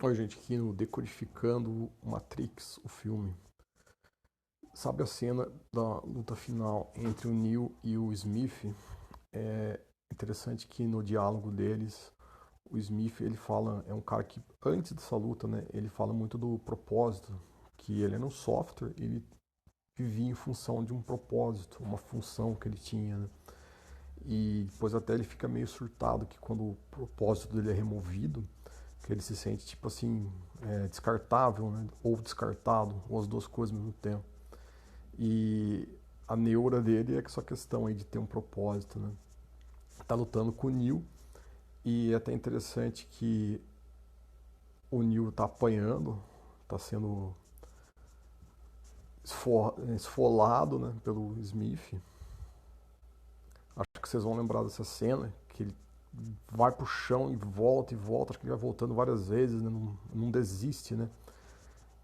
Oi, gente, aqui no Decodificando Matrix, o filme. Sabe a cena da luta final entre o Neo e o Smith? É interessante que no diálogo deles, o Smith, ele fala, é um cara que antes dessa luta, né, ele fala muito do propósito, que ele era um software, ele vivia em função de um propósito, uma função que ele tinha, né? E depois até ele fica meio surtado que quando o propósito dele é removido, que ele se sente tipo assim, descartável, né? Ou descartado, ou as duas coisas ao mesmo tempo. E a neura dele é essa questão aí de ter um propósito, né? Tá lutando com o Neo e é até interessante que o Neo tá apanhando, tá sendo esfolado, né, pelo Smith. Acho que vocês vão lembrar dessa cena, que ele vai pro chão e volta, acho que ele vai voltando várias vezes, né? Não desiste, né?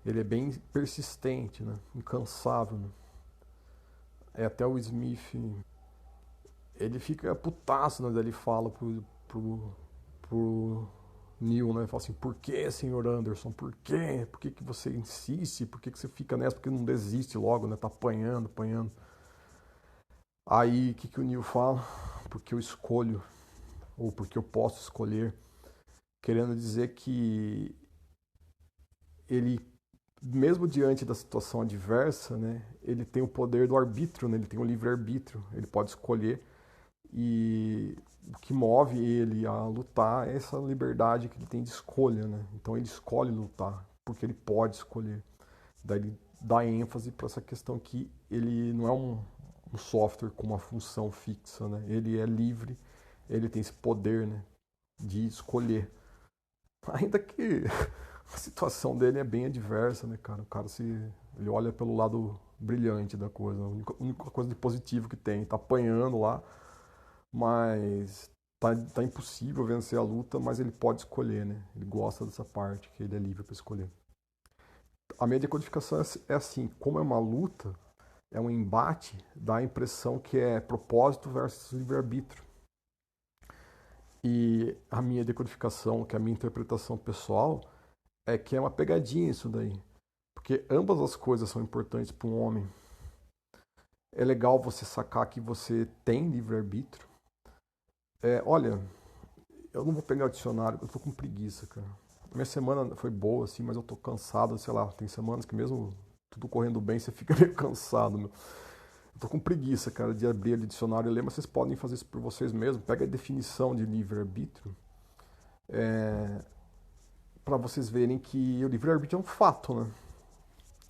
Ele é bem persistente, né? Incansável, né? É até o Smith, ele fica putaço, né? Ele fala pro Neil, né? Ele fala assim, por que, senhor Anderson? Por quê? Por que, que você insiste? Por que, que você fica nessa? Por que não desiste logo, né? Tá apanhando, apanhando. Aí, o que, que o Neil fala? Porque eu escolho, ou porque eu posso escolher. Querendo dizer que ele, mesmo diante da situação adversa, né? Ele tem o poder do arbítrio, né? Ele tem o livre-arbítrio. Ele pode escolher. E o que move ele a lutar é essa liberdade que ele tem de escolha, né? Então ele escolhe lutar, porque ele pode escolher. Daí ele dá ênfase para essa questão que ele não é um software com uma função fixa, né? Ele é livre, ele tem esse poder, né, de escolher. Ainda que a situação dele é bem adversa, né, cara? O cara ele olha pelo lado brilhante da coisa, a única coisa de positivo que tem, tá apanhando lá, mas tá impossível vencer a luta, mas ele pode escolher, né? Ele gosta dessa parte, que ele é livre para escolher. A minha decodificação é assim, como é uma luta, é um embate, dá a impressão que é propósito versus livre-arbítrio. E a minha decodificação, que é a minha interpretação pessoal, é que é uma pegadinha isso daí. Porque ambas as coisas são importantes para um homem. É legal você sacar que você tem livre-arbítrio. Olha, eu não vou pegar o dicionário, eu tô com preguiça, cara. Minha semana foi boa, assim, mas eu tô cansado, sei lá, tem semanas que mesmo tudo correndo bem, você fica meio cansado, meu. Eu tô com preguiça, cara, de abrir o dicionário e ler, mas vocês podem fazer isso por vocês mesmos. Pega a definição de livre-arbítrio, para vocês verem que o livre-arbítrio é um fato, né?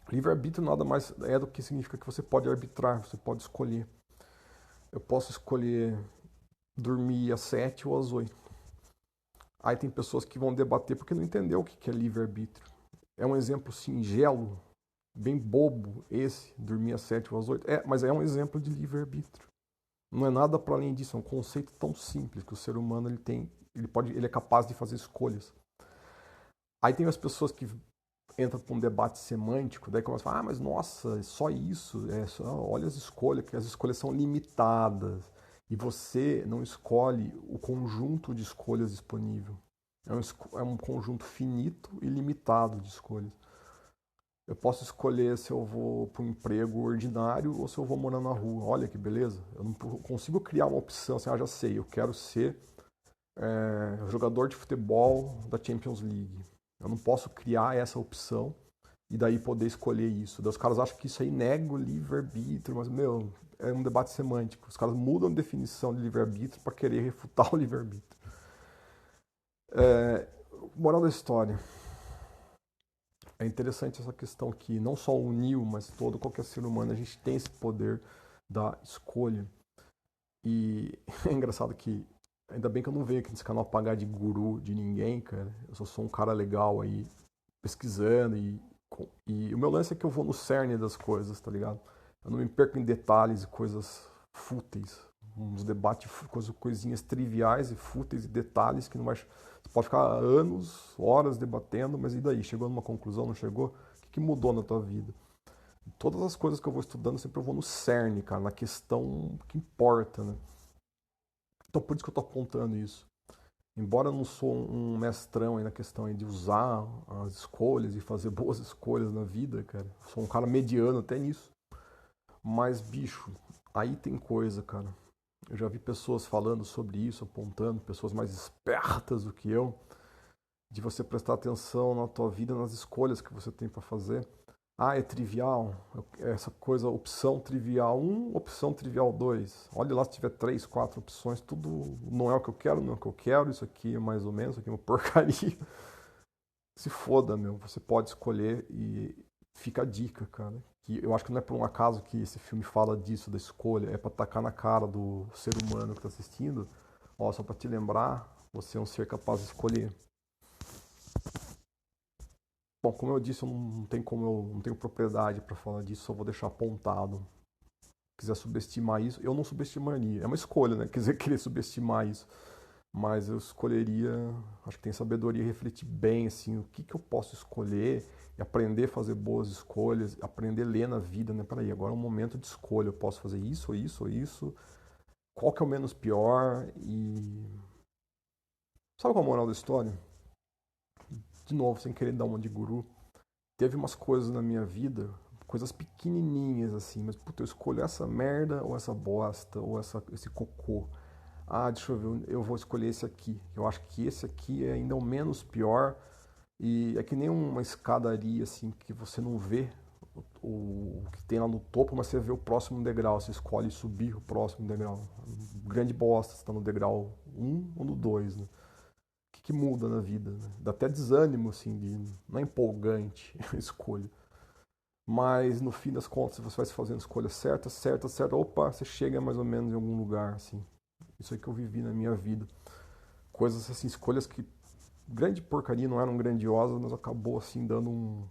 Livre-arbítrio nada mais é do que significa que você pode arbitrar, você pode escolher. Eu posso escolher dormir às 7 ou às 8. Aí tem pessoas que vão debater porque não entendeu o que é livre-arbítrio. É um exemplo singelo, bem bobo esse, dormir às 7 ou às 8. Mas é um exemplo de livre-arbítrio. Não é nada para além disso, é um conceito tão simples que o ser humano ele tem, ele é capaz de fazer escolhas. Aí tem as pessoas que entram para um debate semântico, daí começam a falar, mas nossa, é só isso, olha as escolhas, que as escolhas são limitadas e você não escolhe o conjunto de escolhas disponível. É um conjunto finito e limitado de escolhas. Eu posso escolher se eu vou para um emprego ordinário ou se eu vou morar na rua. Olha que beleza. Eu não consigo criar uma opção assim, já sei, eu quero ser jogador de futebol da Champions League. Eu não posso criar essa opção e daí poder escolher isso. Daí os caras acham que isso aí nega o livre-arbítrio, mas, meu, é um debate semântico. Os caras mudam a definição de livre-arbítrio para querer refutar o livre-arbítrio. Moral da história. É interessante essa questão que não só o Neo, mas todo qualquer ser humano, a gente tem esse poder da escolha. E é engraçado que, ainda bem que eu não venho aqui nesse canal pagar de guru de ninguém, cara. Eu só sou um cara legal aí, pesquisando e o meu lance é que eu vou no cerne das coisas, tá ligado? Eu não me perco em detalhes e coisas fúteis. Uns debates, coisinhas triviais e fúteis e detalhes que não vai. Você pode ficar anos, horas debatendo, mas e daí? Chegou numa conclusão, não chegou? O que mudou na tua vida? Todas as coisas que eu vou estudando, sempre eu vou no cerne, cara, na questão que importa, né? Então por isso que eu tô apontando isso. Embora eu não sou um mestrão aí na questão aí de usar as escolhas e fazer boas escolhas na vida, cara. Sou um cara mediano até nisso. Mas, bicho, aí tem coisa, cara. Eu já vi pessoas falando sobre isso, apontando, pessoas mais espertas do que eu, de você prestar atenção na tua vida, nas escolhas que você tem para fazer. Ah, é trivial. Essa coisa, opção trivial um, opção trivial 2. Olha lá se tiver 3, 4 opções, tudo não é o que eu quero, não é o que eu quero, isso aqui é mais ou menos, isso aqui é uma porcaria. Se foda, meu. Você pode escolher e fica a dica, cara. Que eu acho que não é por um acaso que esse filme fala disso, da escolha. É pra tacar na cara do ser humano que tá assistindo. Ó, só pra te lembrar, você é um ser capaz de escolher. Bom, como eu disse, eu não tenho propriedade para falar disso, só vou deixar apontado. Se quiser subestimar isso, eu não subestimaria. É uma escolha, né? Quiser querer subestimar isso. Mas eu escolheria, acho que tem sabedoria refletir bem assim, o que que eu posso escolher e aprender a fazer boas escolhas, aprender a ler na vida, né? Peraí, agora é um momento de escolha, eu posso fazer isso, ou isso, ou isso. Qual que é o menos pior? E sabe qual é a moral da história? De novo, sem querer dar uma de guru, teve umas coisas na minha vida, coisas pequenininhas assim, mas puta, eu escolho essa merda ou essa bosta ou esse cocô. Ah, deixa eu ver, eu vou escolher esse aqui. Eu acho que esse aqui é ainda o menos pior e é que nem uma escadaria assim que você não vê o que tem lá no topo, mas você vê o próximo degrau, você escolhe subir o próximo degrau. Grande bosta, você está no degrau um ou no 2, né? Que muda na vida, né? Dá até desânimo, assim, não é empolgante a escolha. Mas no fim das contas, você vai fazendo escolha certa, certa, certa, opa, você chega mais ou menos em algum lugar, assim. Isso aí que eu vivi na minha vida. Coisas assim, escolhas que grande porcaria não eram grandiosas, mas acabou assim dando um.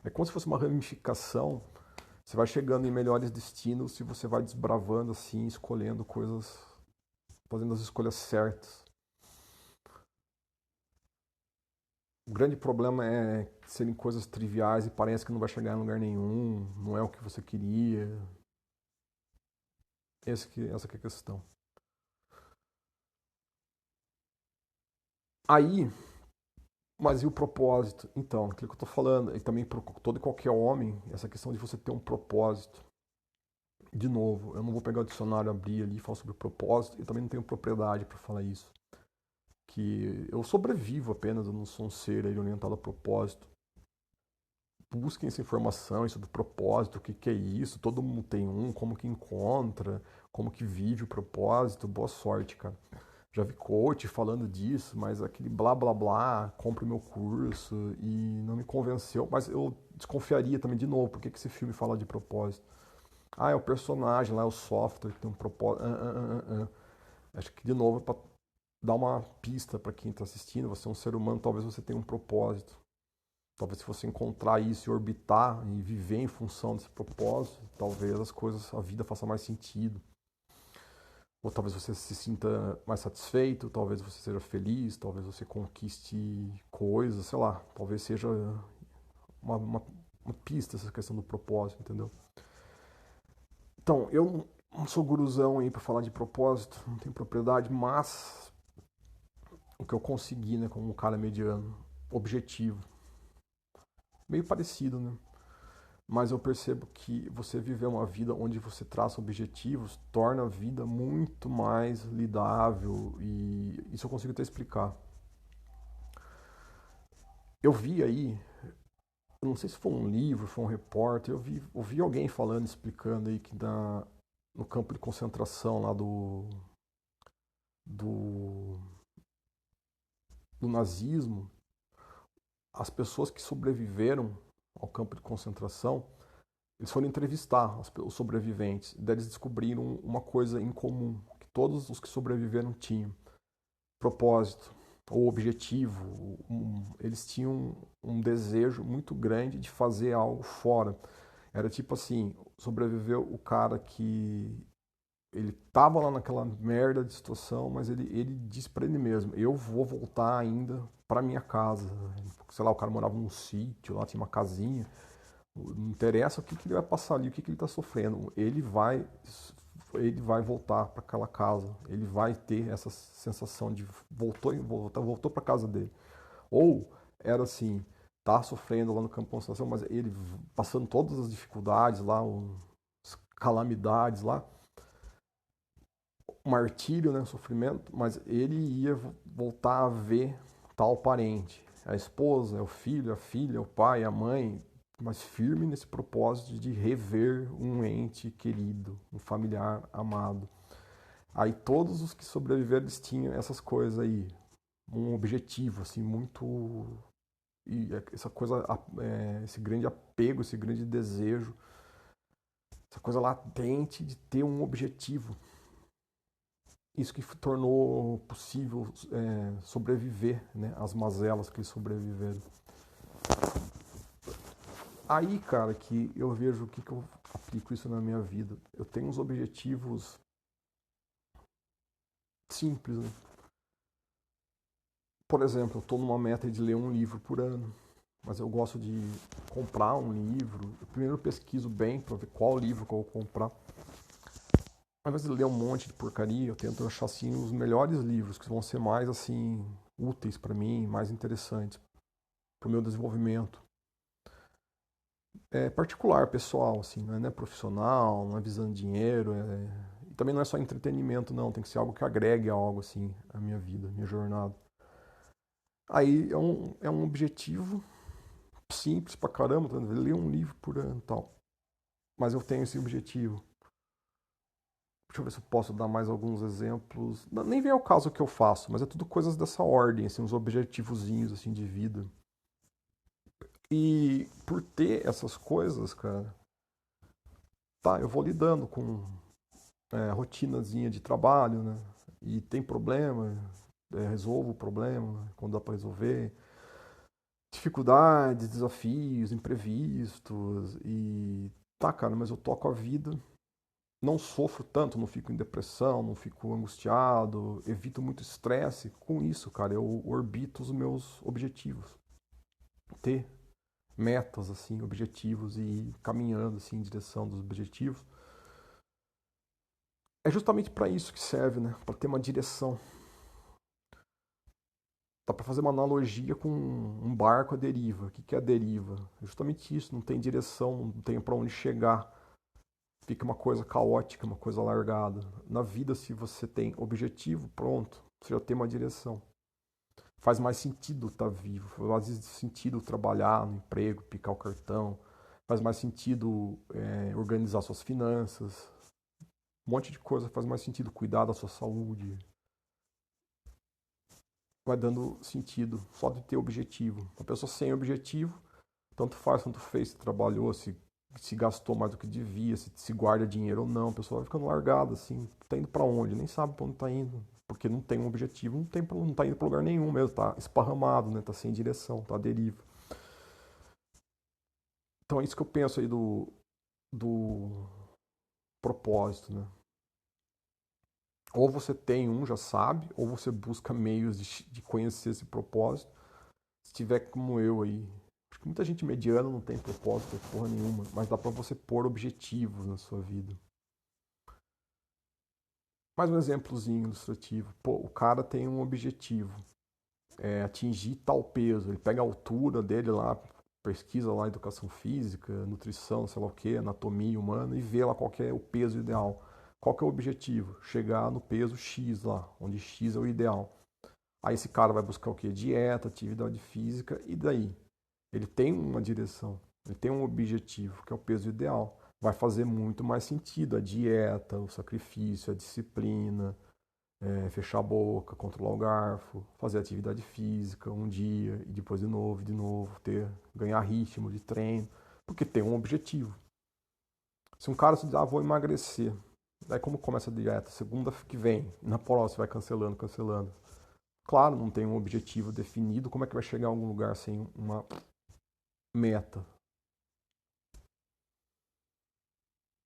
É como se fosse uma ramificação. Você vai chegando em melhores destinos e você vai desbravando assim, escolhendo coisas, fazendo as escolhas certas. O grande problema é serem coisas triviais e parece que não vai chegar em lugar nenhum, não é o que você queria. Essa que é a questão. Aí, mas e o propósito? Então, aquilo que eu estou falando, e também para todo e qualquer homem, essa questão de você ter um propósito. De novo, eu não vou pegar o dicionário, abrir ali e falar sobre propósito, e também não tenho propriedade para falar isso. Que eu sobrevivo apenas, eu não sou um ser orientado a propósito. Busquem essa informação, isso do propósito, o que, que é isso, todo mundo tem um, como que encontra, como que vive o propósito, boa sorte, cara. Já vi coach falando disso, mas aquele blá blá blá, compre o meu curso e não me convenceu, mas eu desconfiaria também de novo, por que, que esse filme fala de propósito? Ah, é o personagem lá, é o software que tem um propósito. Acho que de novo é para dar uma pista para quem está assistindo, você é um ser humano, talvez você tenha um propósito. Talvez se você encontrar isso e orbitar e viver em função desse propósito, talvez as coisas, a vida faça mais sentido. Ou talvez você se sinta mais satisfeito, talvez você seja feliz, talvez você conquiste coisas, sei lá. Talvez seja uma, uma, uma pista essa questão do propósito, entendeu? Então, eu não sou guruzão aí para falar de propósito, não tenho propriedade, mas o que eu consegui, né, como um cara mediano, objetivo, meio parecido, né? Mas eu percebo que você viver uma vida onde você traça objetivos torna a vida muito mais lidável e isso eu consigo até explicar. Eu vi aí, eu não sei se foi um livro, foi um repórter, ouvi alguém falando, explicando aí que no campo de concentração lá do, do nazismo, as pessoas que sobreviveram ao campo de concentração, eles foram entrevistar os sobreviventes. Daí eles descobriram uma coisa em comum, que todos os que sobreviveram tinham. Propósito ou objetivo. Eles tinham um desejo muito grande de fazer algo fora. Era tipo assim, sobreviveu o cara que ele tava lá naquela merda de situação, mas ele disse para ele mesmo, eu vou voltar ainda para minha casa. Sei lá, o cara morava num sítio, lá tinha uma casinha. Não interessa o que, que ele vai passar ali, o que, que ele está sofrendo. Ele vai ele vai voltar para aquela casa, ele vai ter essa sensação de voltou para casa dele. Ou era assim, tá sofrendo lá no campo de concentração, mas ele passando todas as dificuldades lá, as calamidades lá, o martírio, né, o sofrimento, mas ele ia voltar a ver tal parente, a esposa, o filho, a filha, o pai, a mãe, mas firme nesse propósito de rever um ente querido, um familiar amado. Aí todos os que sobreviveram eles tinham essas coisas aí, um objetivo assim muito e essa coisa, esse grande apego, esse grande desejo, essa coisa latente de ter um objetivo. Isso que tornou possível sobreviver, né, às mazelas que eles sobreviveram. Aí, cara, que eu vejo o que eu aplico isso na minha vida. Eu tenho uns objetivos simples, né? Por exemplo, eu estou numa meta de ler um livro por ano, mas eu gosto de comprar um livro. Eu primeiro pesquiso bem para ver qual livro que eu vou comprar. Ao invés de ler um monte de porcaria, eu tento achar assim os melhores livros que vão ser mais assim úteis para mim, mais interessantes para o meu desenvolvimento. É particular, pessoal, assim, não é profissional, não é visando dinheiro, e também não é só entretenimento, não. Tem que ser algo que agregue algo assim à minha vida, à minha jornada. Aí é um objetivo simples pra caramba, tá? Ler um livro por ano e tal. Mas eu tenho esse objetivo. Deixa eu ver se eu posso dar mais alguns exemplos. Nem vem ao caso o que eu faço, mas é tudo coisas dessa ordem, assim, uns objetivozinhos assim de vida. E por ter essas coisas, cara, tá, eu vou lidando com rotinazinha de trabalho, né? E tem problema, resolvo o problema quando dá para resolver. Dificuldades, desafios, imprevistos e tá, cara, mas eu toco a vida. Não sofro tanto, não fico em depressão, não fico angustiado, evito muito estresse. Com isso, cara, eu orbito os meus objetivos. Ter metas, assim, objetivos e ir caminhando, assim, em direção dos objetivos. É justamente para isso que serve, né? Para ter uma direção. Dá para fazer uma analogia com um barco à deriva. O que é a deriva? É justamente isso, não tem direção, não tem para onde chegar. Fica uma coisa caótica, uma coisa largada. Na vida, se você tem objetivo, pronto, você já tem uma direção. Faz mais sentido estar vivo, faz mais sentido trabalhar no emprego, picar o cartão, faz mais sentido organizar suas finanças, um monte de coisa faz mais sentido, cuidar da sua saúde. Vai dando sentido só de ter objetivo. Uma pessoa sem objetivo, tanto faz, tanto fez, se trabalhou, se gastou mais do que devia, se guarda dinheiro ou não, a pessoa vai ficando largada, assim, tá indo para onde, nem sabe para onde tá indo, porque não tem um objetivo, não tá indo para lugar nenhum mesmo, tá esparramado, né, tá sem direção, tá à deriva. Então é isso que eu penso aí do propósito, né? Ou você tem um, já sabe, ou você busca meios de conhecer esse propósito. Se tiver como eu aí, acho que muita gente mediana não tem propósito, porra nenhuma, mas dá para você pôr objetivos na sua vida. Mais um exemplozinho ilustrativo. Pô, o cara tem um objetivo, atingir tal peso. Ele pega a altura dele lá, pesquisa lá educação física, nutrição, sei lá o que, anatomia humana e vê lá qual que é o peso ideal. Qual que é o objetivo? Chegar no peso X lá, onde X é o ideal. Aí esse cara vai buscar o que? Dieta, atividade física e daí? Ele tem uma direção, ele tem um objetivo, que é o peso ideal. Vai fazer muito mais sentido a dieta, o sacrifício, a disciplina, fechar a boca, controlar o garfo, fazer atividade física um dia e depois de novo, ganhar ritmo de treino, porque tem um objetivo. Se um cara se diz, vou emagrecer, daí como começa a dieta? Segunda que vem, na próxima vai cancelando, cancelando. Claro, não tem um objetivo definido, como é que vai chegar a algum lugar sem uma meta?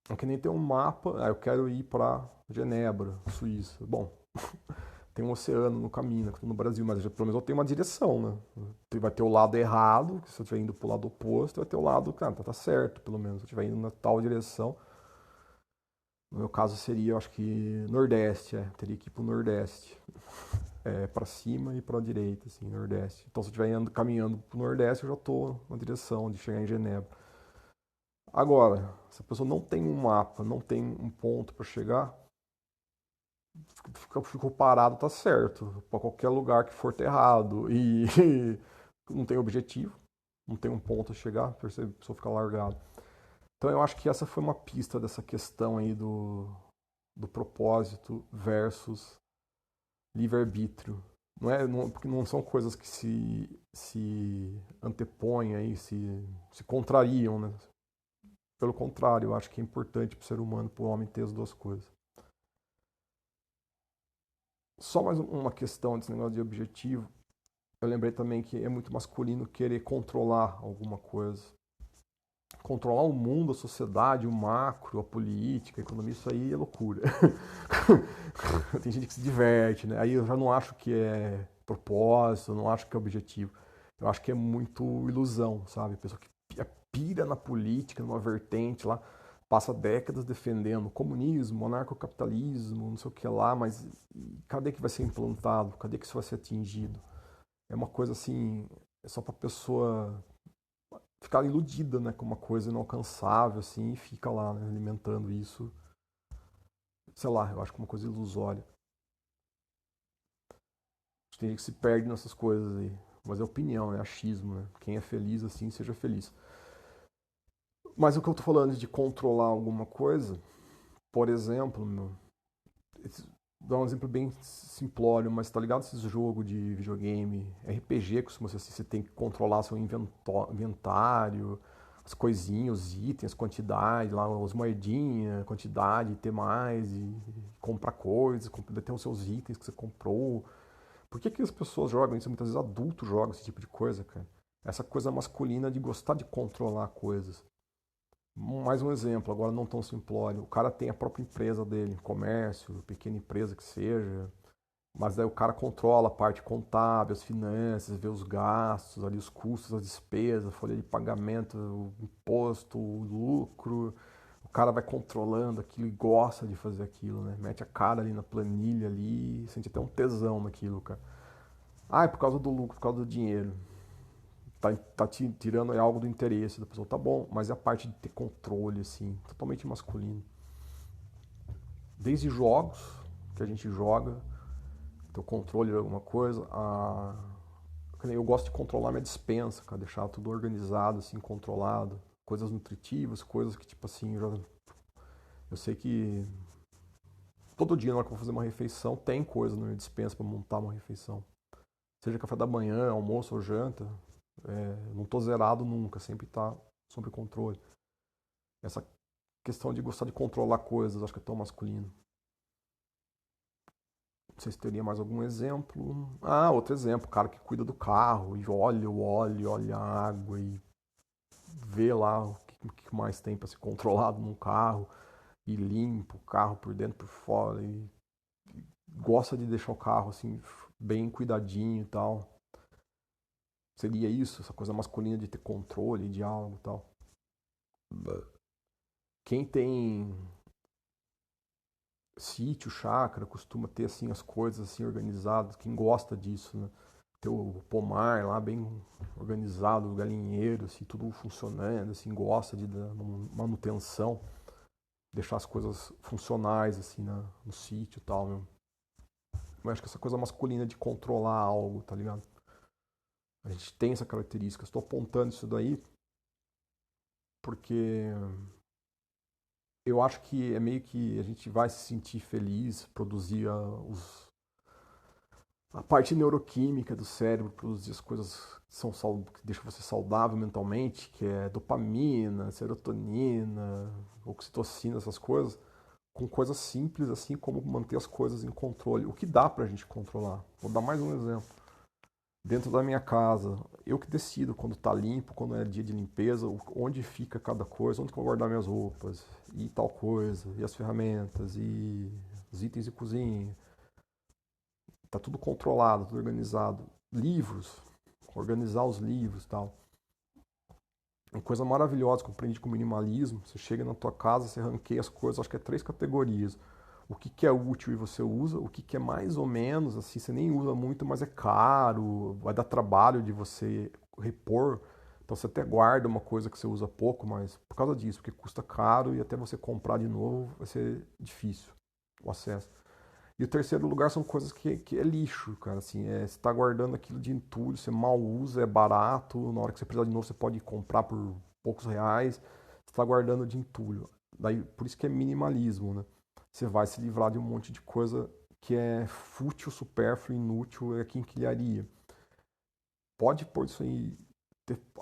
É que nem ter um mapa, eu quero ir para Genebra, Suíça. Bom, tem um oceano no caminho, no Brasil, mas pelo menos eu tenho uma direção, né? Vai ter o lado errado, se eu estiver indo para o lado oposto, vai ter o lado, cara, tá certo, pelo menos. Se eu estiver indo na tal direção, No meu caso seria, eu acho que Nordeste, teria que ir pro Nordeste. Para cima e para a direita, assim, Nordeste. Então se eu estiver caminhando pro Nordeste, eu já estou na direção de chegar em Genebra. Agora, se a pessoa não tem um mapa, não tem um ponto para chegar, ficou parado, tá certo. Para qualquer lugar que for tá errado. E não tem objetivo, não tem um ponto a chegar, a pessoa fica largada. Então eu acho que essa foi uma pista dessa questão aí do propósito versus livre-arbítrio. Porque não são coisas que se antepõem aí, se contrariam, né? Pelo contrário, eu acho que é importante para o ser humano, para o homem ter as duas coisas. Só mais uma questão desse negócio de objetivo. Eu lembrei também que é muito masculino querer controlar alguma coisa. Controlar o mundo, a sociedade, o macro, a política, a economia, isso aí é loucura. Tem gente que se diverte, né? Aí eu já não acho que é propósito, eu não acho que é objetivo. Eu acho que é muito ilusão, sabe? A pessoa que pira na política, numa vertente lá, passa décadas defendendo comunismo, anarcocapitalismo, não sei o que lá, mas cadê que vai ser implantado? Cadê que isso vai ser atingido? É uma coisa assim, é só pra pessoa ficar iludida, né, com uma coisa inalcançável, assim, e fica lá, né, alimentando isso. Sei lá, eu acho que é uma coisa ilusória. Tem gente que se perde nessas coisas aí. Mas é opinião, é achismo, né? Quem é feliz assim, seja feliz. Mas o que eu tô falando de controlar alguma coisa, por exemplo, meu, dá um exemplo bem simplório, mas tá ligado esses jogos de videogame, RPG, que costuma ser assim, você tem que controlar seu inventário, as coisinhas, os itens, quantidade, lá, as moedinhas, quantidade, ter mais, e comprar coisas, ter os seus itens que você comprou. Por que as pessoas jogam isso? Muitas vezes adultos jogam esse tipo de coisa, cara. Essa coisa masculina de gostar de controlar coisas. Mais um exemplo, agora não tão simplório. O cara tem a própria empresa dele, comércio, pequena empresa que seja, mas daí o cara controla a parte contábil, as finanças, vê os gastos, ali os custos, as despesas, folha de pagamento, o imposto, o lucro. O cara vai controlando aquilo e gosta de fazer aquilo, né? Mete a cara ali na planilha ali, sente até um tesão naquilo, cara. Ah, é por causa do lucro, por causa do dinheiro. Tá te tirando algo do interesse da pessoa, tá bom, mas é a parte de ter controle, assim, totalmente masculino. Desde jogos que a gente joga, ter o controle de alguma coisa, eu gosto de controlar minha despensa, cara, deixar tudo organizado, assim, controlado. Coisas nutritivas, coisas que, tipo assim, eu sei que todo dia, na hora que eu vou fazer uma refeição, tem coisa na minha despensa para montar uma refeição. Seja café da manhã, almoço ou janta, não tô zerado nunca, sempre tá sob controle. Essa questão de gostar de controlar coisas, acho que é tão masculino. Não sei se teria mais algum exemplo. Ah, outro exemplo, o cara que cuida do carro e olha o óleo, olha a água e vê lá o que mais tem para ser controlado num carro e limpa o carro por dentro e por fora e gosta de deixar o carro assim bem cuidadinho e tal. Seria isso, essa coisa masculina de ter controle de algo e tal. Quem tem sítio, chácara, costuma ter assim as coisas assim organizadas, quem gosta disso, né? Ter o pomar lá bem organizado, o galinheiro, assim, tudo funcionando, assim, gosta de dar manutenção, deixar as coisas funcionais assim no sítio e tal, meu. Eu acho que essa coisa masculina de controlar algo, tá ligado? A gente tem essa característica. Estou apontando isso daí porque eu acho que é meio que a gente vai se sentir feliz, produzir a parte neuroquímica do cérebro, produzir as coisas que deixam você saudável mentalmente, que é dopamina, serotonina, oxitocina, essas coisas, com coisas simples assim como manter as coisas em controle. O que dá pra gente controlar? Vou dar mais um exemplo. Dentro da minha casa, eu que decido quando tá limpo, quando é dia de limpeza, onde fica cada coisa, onde que eu vou guardar minhas roupas, e tal coisa, e as ferramentas, e os itens de cozinha. Tá tudo controlado, tudo organizado. Livros, organizar os livros e tal. Uma coisa maravilhosa que eu aprendi com o minimalismo, você chega na tua casa, você ranqueia as coisas, acho que é 3 categorias. O que que é útil e você usa, o que que é mais ou menos, assim, você nem usa muito, mas é caro, vai dar trabalho de você repor. Então você até guarda uma coisa que você usa pouco, mas por causa disso, porque custa caro e até você comprar de novo vai ser difícil o acesso. E o terceiro lugar são coisas que é lixo, cara, assim, você está guardando aquilo de entulho, você mal usa, é barato, na hora que você precisar de novo você pode comprar por poucos reais, você está guardando de entulho. Daí, por isso que é minimalismo, né? Você vai se livrar de um monte de coisa que é fútil, supérfluo, inútil, é quinquilharia. Pode pôr isso aí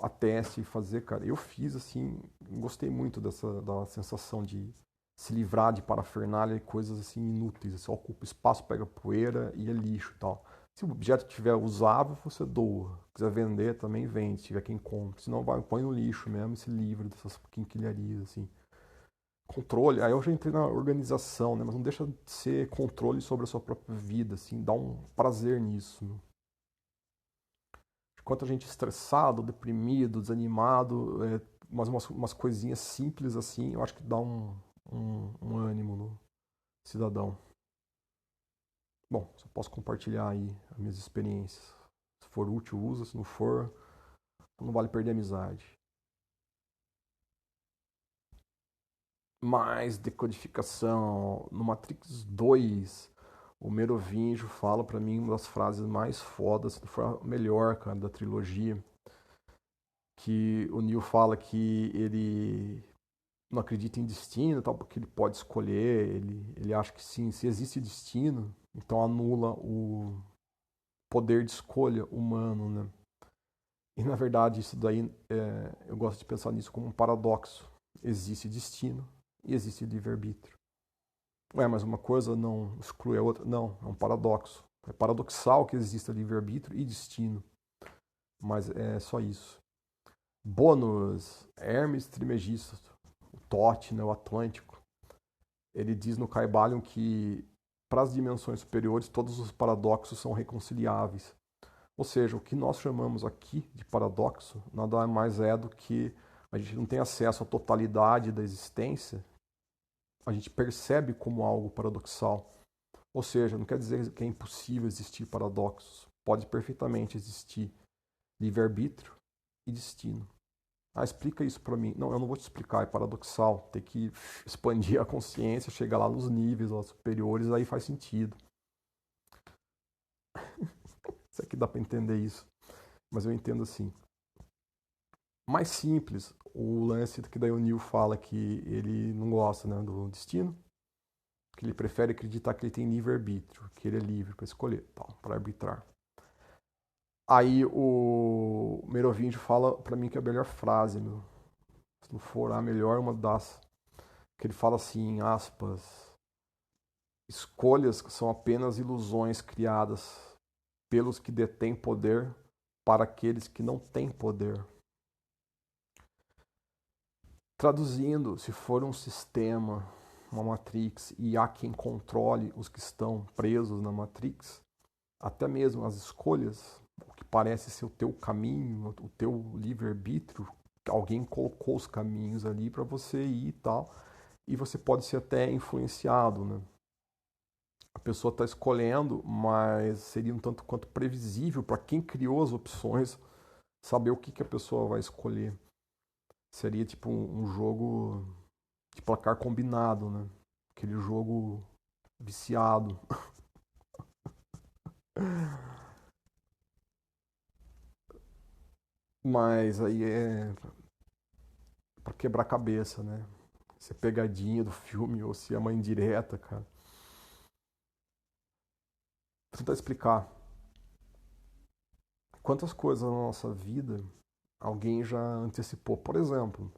a teste e fazer, cara. Eu fiz assim, gostei muito da sensação de se livrar de parafernália e coisas assim inúteis. Você ocupa espaço, pega poeira e é lixo e tal. Se o objeto tiver usável, você doa. Se quiser vender, também vende, se tiver quem compra. Se não, vai, põe no lixo mesmo e se livra dessas quinquilharias, assim. Controle, aí eu já entrei na organização, né? Mas não deixa de ser controle sobre a sua própria vida, assim. Dá um prazer nisso, né? Enquanto a gente estressado, deprimido, desanimado, umas coisinhas simples assim, eu acho que dá um ânimo no cidadão. Bom, só posso compartilhar aí as minhas experiências. Se for útil, usa. Se não for, não vale perder a amizade. Mais decodificação. No Matrix 2, o Merovingio fala pra mim uma das frases mais fodas, se não for a melhor, cara, da trilogia. Que o Neo fala que ele não acredita em destino, tal, porque ele pode escolher, ele acha que sim, se existe destino, então anula o poder de escolha humano, né? E na verdade isso daí, eu gosto de pensar nisso como um paradoxo. Existe destino e existe livre-arbítrio. Ué, mas uma coisa não exclui a outra? Não, é um paradoxo. É paradoxal que exista livre-arbítrio e destino, mas é só isso. Bônus, Hermes Trismegisto, o Tote, né, o Atlântico. Ele diz no Caibalion que para as dimensões superiores todos os paradoxos são reconciliáveis. Ou seja, o que nós chamamos aqui de paradoxo nada mais é do que a gente não tem acesso à totalidade da existência, a gente percebe como algo paradoxal. Ou seja, não quer dizer que é impossível existir paradoxos. Pode perfeitamente existir livre-arbítrio e destino. Ah, explica isso para mim. Não, eu não vou te explicar, é paradoxal. Tem que expandir a consciência, chegar lá nos níveis lá superiores, aí faz sentido. Isso aqui dá para entender isso, mas eu entendo assim. Mais simples, o lance que daí o Neil fala que ele não gosta, né, do destino, que ele prefere acreditar que ele tem livre-arbítrio, que ele é livre para escolher, para arbitrar. Aí o Merovingio fala para mim que é a melhor frase, meu. Se não for a melhor, uma das. Que ele fala assim, em aspas, escolhas são apenas ilusões criadas pelos que detêm poder para aqueles que não têm poder. Traduzindo, se for um sistema, uma matrix, e há quem controle os que estão presos na matrix, até mesmo as escolhas, o que parece ser o teu caminho, o teu livre-arbítrio, alguém colocou os caminhos ali para você ir e tal, e você pode ser até influenciado, né? A pessoa está escolhendo, mas seria um tanto quanto previsível para quem criou as opções saber o que, que a pessoa vai escolher. Seria tipo um jogo de placar combinado, né? Aquele jogo viciado. Mas aí é pra quebrar a cabeça, né? Se é pegadinha do filme ou se é uma indireta, cara. Vou tentar explicar. Quantas coisas na nossa vida alguém já antecipou. Por exemplo,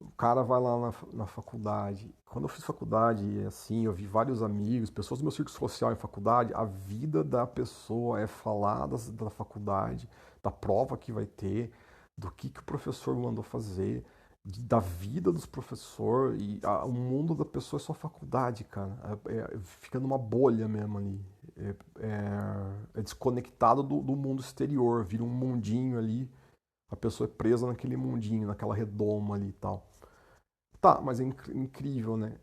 o cara vai lá na faculdade. Quando eu fiz faculdade, assim, eu vi vários amigos, pessoas do meu círculo social em faculdade. A vida da pessoa é falar da faculdade, da prova que vai ter, do que o professor mandou fazer, da vida dos professores. E o mundo da pessoa é só faculdade, cara. Fica numa bolha mesmo ali. É desconectado do mundo exterior, vira um mundinho ali A pessoa é presa naquele mundinho, naquela redoma ali e tal. Tá, mas é incrível, né?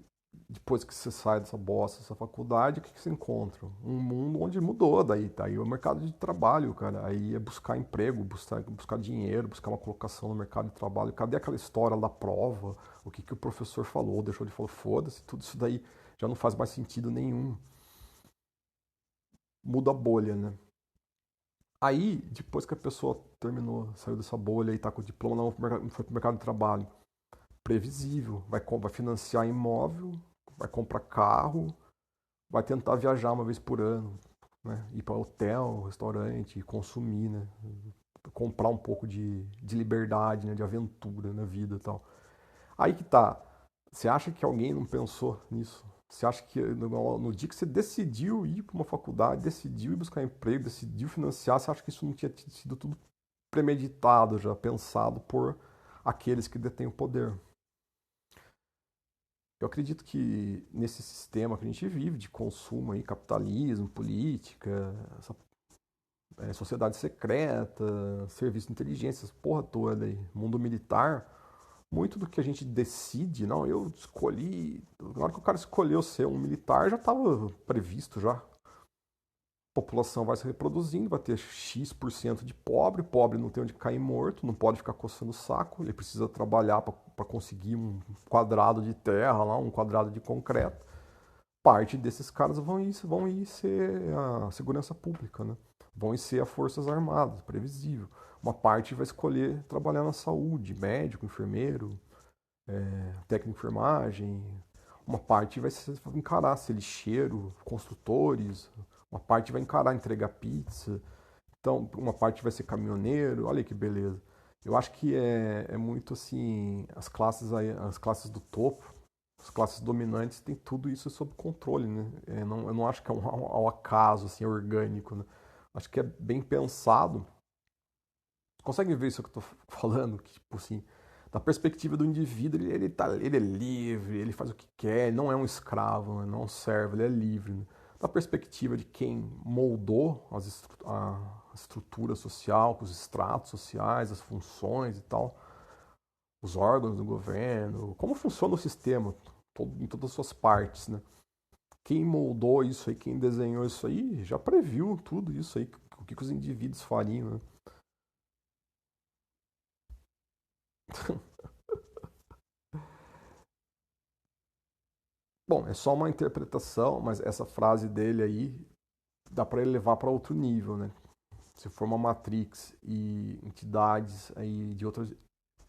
Depois que você sai dessa bosta, dessa faculdade, o que você encontra? Um mundo onde mudou daí, tá? Aí é o mercado de trabalho, cara. Aí é buscar emprego, buscar dinheiro, buscar uma colocação no mercado de trabalho. Cadê aquela história da prova? O que o professor falou, deixou de falar? Foda-se, tudo isso daí já não faz mais sentido nenhum. Muda a bolha, né? Aí, depois que a pessoa terminou, saiu dessa bolha e tá com o diploma, não foi pro mercado de trabalho. Previsível. Vai financiar imóvel, vai comprar carro, vai tentar viajar uma vez por ano, né? Ir para hotel, restaurante, consumir, né? Comprar um pouco de liberdade, né? De aventura na vida e tal. Aí que tá. Você acha que alguém não pensou nisso? Você acha que no dia que você decidiu ir para uma faculdade, decidiu ir buscar emprego, decidiu financiar, você acha que isso não tinha sido tudo premeditado, já pensado por aqueles que detêm o poder? Eu acredito que nesse sistema que a gente vive de consumo aí, capitalismo, política, essa, sociedade secreta, serviço de inteligência, essa porra toda aí, mundo militar, muito do que a gente decide, não, eu escolhi, na hora que o cara escolheu ser um militar já estava previsto já. A população vai se reproduzindo, vai ter X% de pobre, pobre não tem onde cair morto, não pode ficar coçando o saco, ele precisa trabalhar para conseguir um quadrado de terra lá, um quadrado de concreto. Parte desses caras vão ir ser a segurança pública, né? Vão ir ser as Forças Armadas, previsível. Uma parte vai escolher trabalhar na saúde, médico, enfermeiro, técnico de enfermagem. Uma parte vai encarar ser lixeiro, construtores. Uma parte vai encarar entregar pizza. Então, uma parte vai ser caminhoneiro. Olha que beleza. Eu acho que é muito assim, as classes do topo, as classes dominantes têm tudo isso sob controle, né? Eu não acho que é ao acaso, assim, orgânico, né? Acho que é bem pensado. Consegue ver isso que eu estou falando? Que, tipo assim, da perspectiva do indivíduo, ele é livre, ele faz o que quer, ele não é um escravo, né? Não é um servo, ele é livre. Né? Da perspectiva de quem moldou a estrutura social, os estratos sociais, as funções e tal, os órgãos do governo, como funciona o sistema, em todas as suas partes, né? Quem moldou isso aí, quem desenhou isso aí, já previu tudo isso aí, o que os indivíduos fariam, né? Bom, é só uma interpretação, mas essa frase dele aí dá para ele levar para outro nível, né? Se for uma Matrix e entidades aí de outras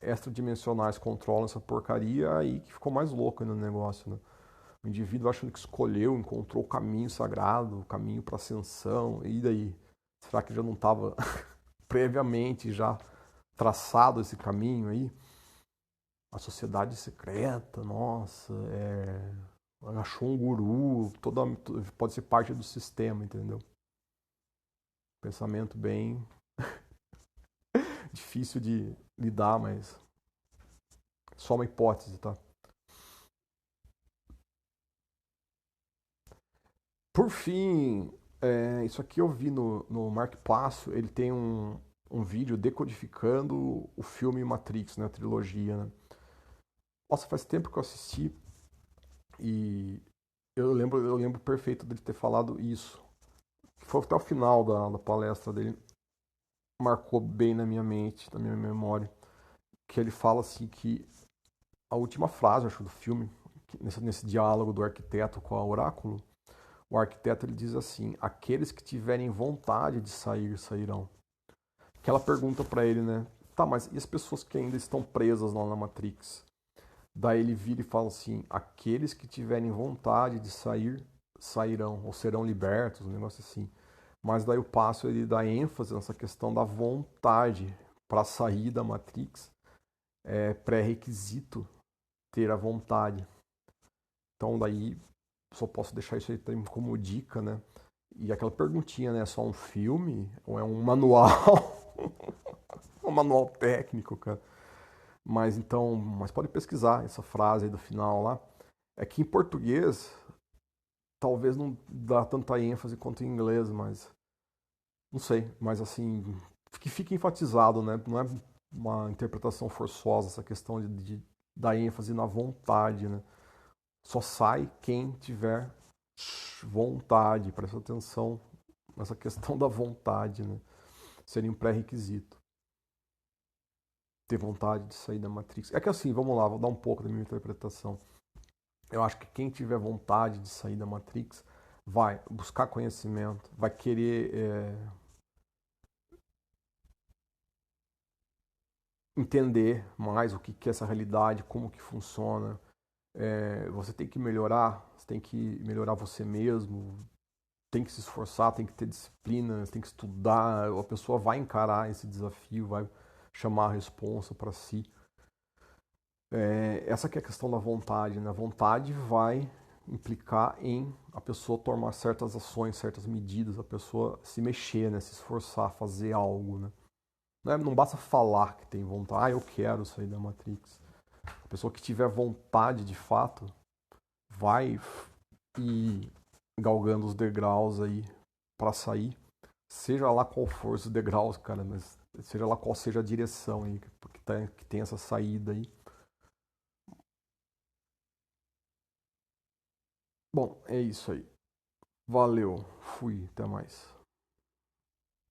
extradimensionais controlam essa porcaria, aí que ficou mais louco no negócio, né? O indivíduo achando que escolheu, encontrou o caminho sagrado, o caminho para ascensão, e daí? Será que já não estava previamente já traçado esse caminho aí? A sociedade secreta, nossa, achou um guru, pode ser parte do sistema, entendeu? Pensamento bem difícil de lidar, mas só uma hipótese, tá? Por fim, isso aqui eu vi no Mark Passo, ele tem um vídeo decodificando o filme Matrix, né, a trilogia, né? Nossa, faz tempo que eu assisti e eu lembro perfeito dele ter falado isso. Foi até o final da palestra dele, marcou bem na minha mente, na minha memória, que ele fala assim que a última frase, acho, do filme, nesse diálogo do arquiteto com a oráculo, o arquiteto ele diz assim: aqueles que tiverem vontade de sair, sairão. Que ela pergunta para ele, né? Tá, mas e as pessoas que ainda estão presas lá na Matrix? Daí ele vira e fala assim: aqueles que tiverem vontade de sair, sairão, ou serão libertos, um negócio assim. Mas daí o passo ele dá ênfase nessa questão da vontade para sair da Matrix. É pré-requisito ter a vontade. Então daí só posso deixar isso aí como dica, né? E aquela perguntinha, né? É só um filme ou é um manual? Um manual técnico, cara. Mas então, mas pode pesquisar essa frase aí do final lá. É que em português talvez não dá tanta ênfase quanto em inglês, mas não sei, mas assim, que fica enfatizado, né? Não é uma interpretação forçosa, essa questão de dar ênfase na vontade, né? Só sai quem tiver vontade, presta atenção nessa questão da vontade, né? Seria um pré-requisito. Ter vontade de sair da Matrix. É que assim, vamos lá, vou dar um pouco da minha interpretação. Eu acho que quem tiver vontade de sair da Matrix vai buscar conhecimento, vai querer entender mais o que é essa realidade, como que funciona. Você tem que melhorar, você tem que melhorar você mesmo, tem que se esforçar, tem que ter disciplina, tem que estudar. A pessoa vai encarar esse desafio, vai chamar a responsa para si. Essa que é a questão da vontade, né? A vontade vai implicar em a pessoa tomar certas ações, certas medidas, a pessoa se mexer, né? Se esforçar, fazer algo, né? Não basta falar que tem vontade, eu quero sair da Matrix. A pessoa que tiver vontade de fato vai ir galgando os degraus aí para sair, seja lá qual for os degraus, cara, mas seja lá qual seja a direção aí que tem essa saída aí. Bom, é isso aí. Valeu, fui, até mais.